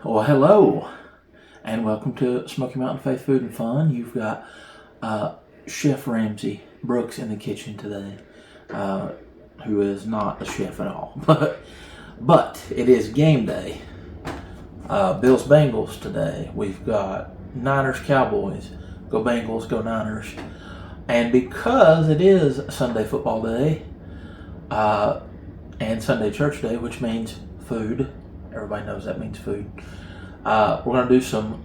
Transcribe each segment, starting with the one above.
Well, hello, and welcome to Smoky Mountain Faith Food and Fun. You've got Chef Ramsey Brooks in the kitchen today, who is not a chef at all, but it is game day. Bills Bengals today. We've got Niners Cowboys. Go Bengals, go Niners. And because it is Sunday football day and Sunday church day, which means food, everybody knows that means food, we're going to do some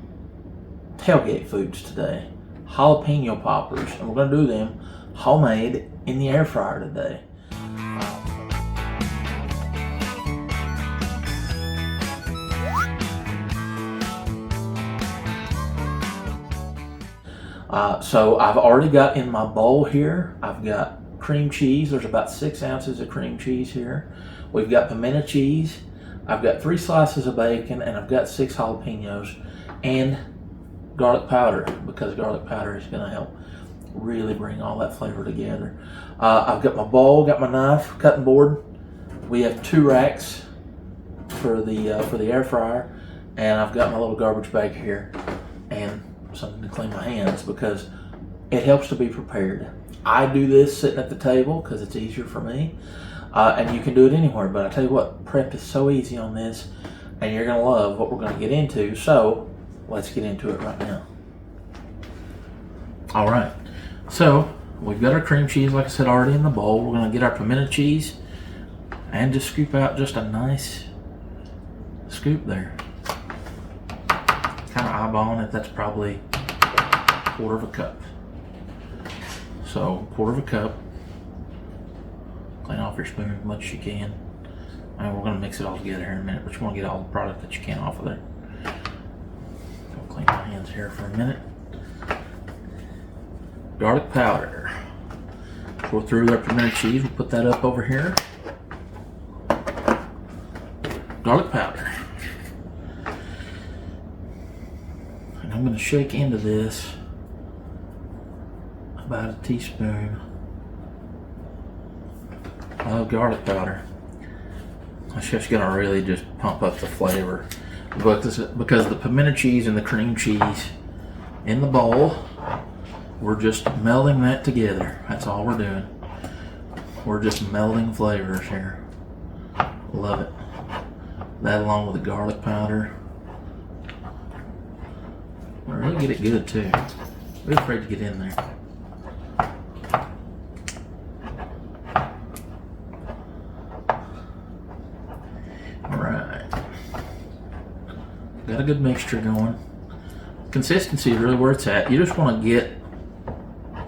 tailgate foods today. Jalapeno poppers, and we're going to do them homemade in the air fryer today. So I've already got in my bowl here, I've got cream cheese. There's about 6 ounces of cream cheese here. We've got pimento cheese. I've got 3 slices of bacon, and I've got 6 jalapenos and garlic powder, because garlic powder is going to help really bring all that flavor together. I've got my bowl, got my knife, cutting board. We have 2 racks for the air fryer, and I've got my little garbage bag here and something to clean my hands because it helps to be prepared. I do this sitting at the table because it's easier for me, and you can do it anywhere, but I tell you what, prep is so easy on this, and you're going to love what we're going to get into, so let's get into it right now. Alright, so we've got our cream cheese, like I said, already in the bowl. We're going to get our pimento cheese and just scoop out just a nice scoop there. Kind of eyeballing it, that's probably a quarter of a cup. So, quarter of a cup. Clean off your spoon as much as you can. And we're going to mix it all together here in a minute, but you want to get all the product that you can off of there. I'll clean my hands here for a minute. Garlic powder. Pour through our pimento cheese, we'll put that up over here. Garlic powder. And I'm going to shake into this about a teaspoon of garlic powder. That's just going to really just pump up the flavor because the pimento cheese and the cream cheese in the bowl, we're just melding that together. That's all we're doing. We're just melding flavors here. Love it. That along with the garlic powder. Really get it good too. Be afraid to get in there. Alright. Got a good mixture going. Consistency is really where it's at. You just want to get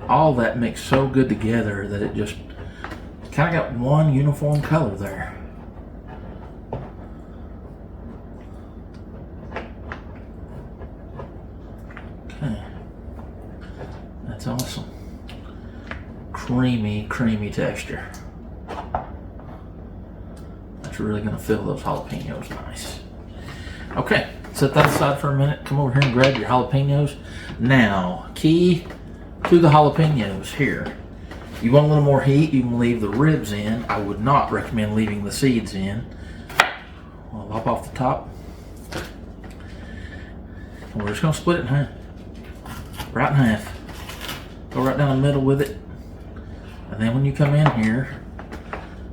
all that mixed so good together that it just kind of got one uniform color there. Okay. That's awesome. Creamy texture. That's really going to fill those jalapenos nice. Okay, set that aside for a minute. Come over here and grab your jalapenos. Now, key to the jalapenos here. You want a little more heat, you can leave the ribs in. I would not recommend leaving the seeds in. I'll lop off the top. And we're just going to split it in half. Right in half. Go right down the middle with it. And then when you come in here,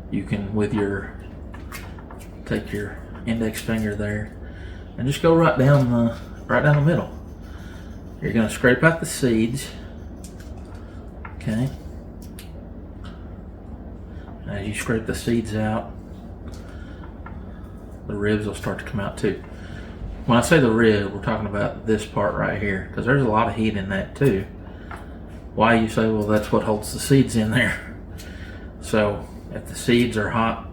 you can, take your index finger there and just go right down the middle. You're going to scrape out the seeds. Okay. And as you scrape the seeds out, the ribs will start to come out too. When I say the rib, we're talking about this part right here, because there's a lot of heat in that too. Why, you say? Well, that's what holds the seeds in there. So if the seeds are hot,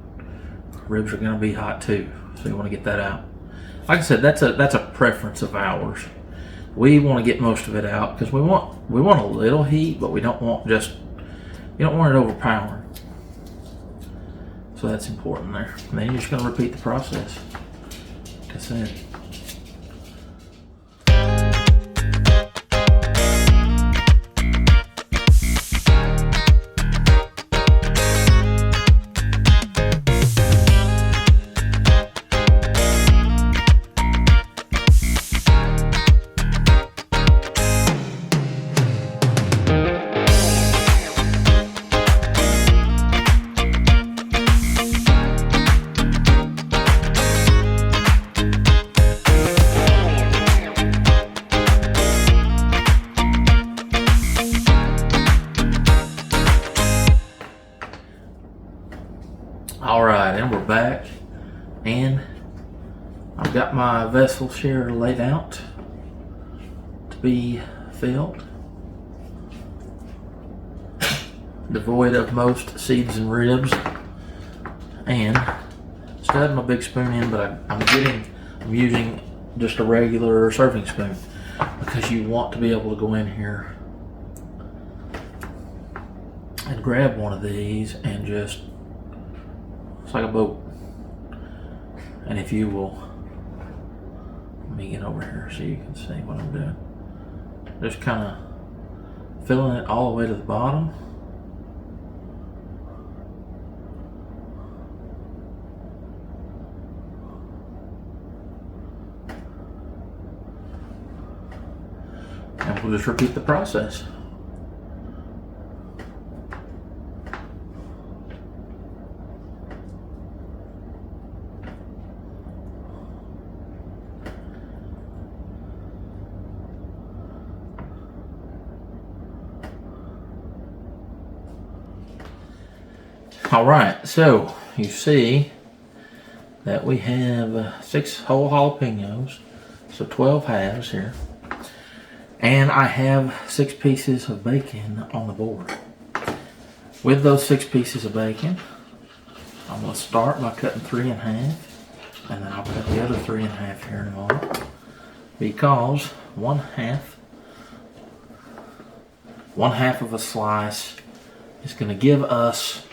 ribs are going to be hot too. So you want to get that out. Like I said, that's a preference of ours. We want to get most of it out because we want a little heat, but we don't want you don't want it overpowering. So that's important there. And then you're just going to repeat the process. Like I said. I've got my vessels here laid out to be filled, devoid of most seeds and ribs, and still have my big spoon in, but I'm using just a regular serving spoon because you want to be able to go in here and grab one of these and just, it's like a boat. And if you will, let me get over here so you can see what I'm doing. Just kind of filling it all the way to the bottom. And we'll just repeat the process. All right, so you see that we have 6 whole jalapenos, so 12 halves here. And I have 6 pieces of bacon on the board. With those 6 pieces of bacon, I'm going to start by cutting 3 in half, and then I'll cut the other 3 in half here in a moment, because one half of a slice is going to give us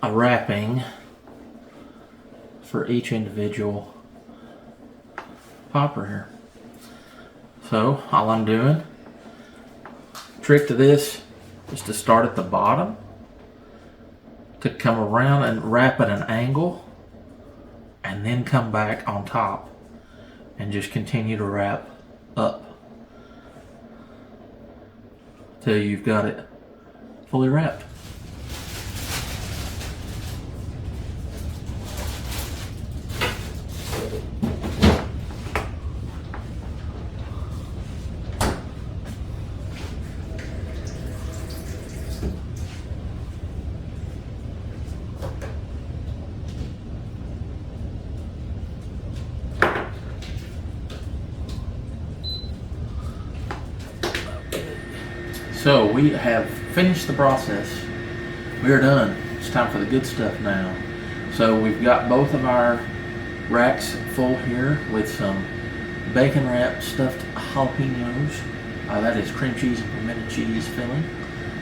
a wrapping for each individual popper here. So all I'm doing, trick to this is to start at the bottom, to come around and wrap at an angle, and then come back on top and just continue to wrap up till you've got it fully wrapped. So we have finished the process. We are done. It's time for the good stuff now. So we've got both of our racks full here with some bacon wrapped stuffed jalapenos. That is cream cheese and pimento cheese filling.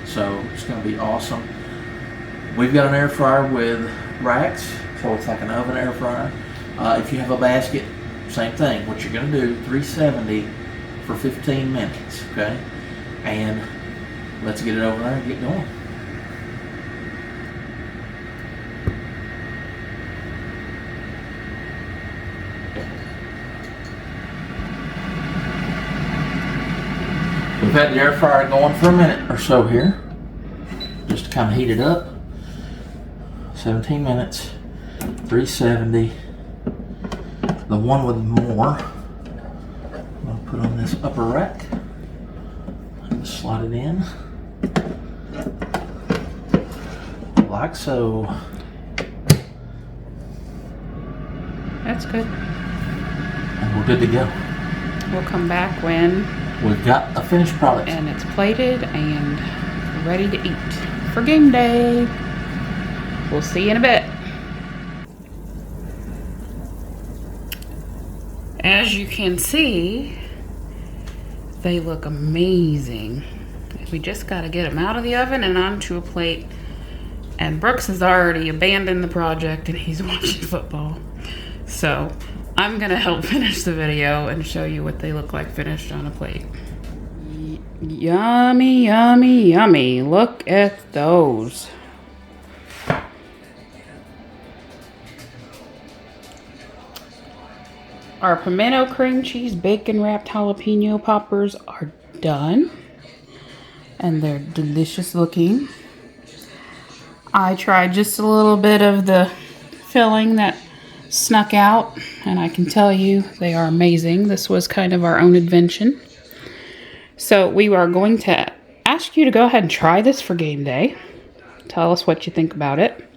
So it's going to be awesome. We've got an air fryer with racks, so it's like an oven air fryer. If you have a basket, same thing. What you're going to do, 370 for 15 minutes, okay? And let's get it over there and get going. We've had the air fryer going for a minute or so here, just to kind of heat it up. 17 minutes, 370. The one with more, I'm going to put on this upper rack and slide it in. Like so. That's good. And we're good to go. We'll come back when we've got a finished product. And it's plated and ready to eat for game day. We'll see you in a bit. As you can see, they look amazing. We just got to get them out of the oven and onto a plate. And Brooks has already abandoned the project and he's watching football. So I'm gonna help finish the video and show you what they look like finished on a plate. Yummy, yummy, yummy. Look at those. Our pimento cream cheese bacon wrapped jalapeno poppers are done. And they're delicious looking. I tried just a little bit of the filling that snuck out, and I can tell you they are amazing. This was kind of our own invention. So we are going to ask you to go ahead and try this for game day. Tell us what you think about it.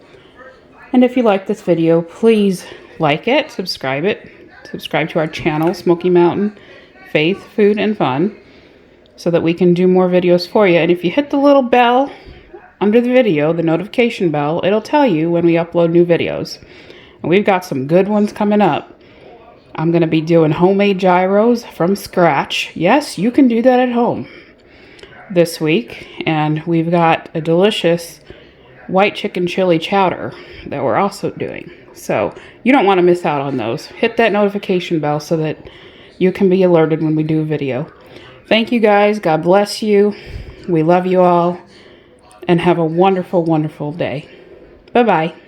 And if you like this video, please like it, subscribe it, Subscribe to our channel, Smoky Mountain Faith, Food, and Fun, so that we can do more videos for you. And if you hit the little bell under the video, the notification bell, it'll tell you when we upload new videos. And we've got some good ones coming up. I'm going to be doing homemade gyros from scratch. Yes, you can do that at home this week. And we've got a delicious white chicken chili chowder that we're also doing. So you don't want to miss out on those. Hit that notification bell so that you can be alerted when we do a video. Thank you guys. God bless you. We love you all. And have a wonderful, wonderful day. Bye-bye.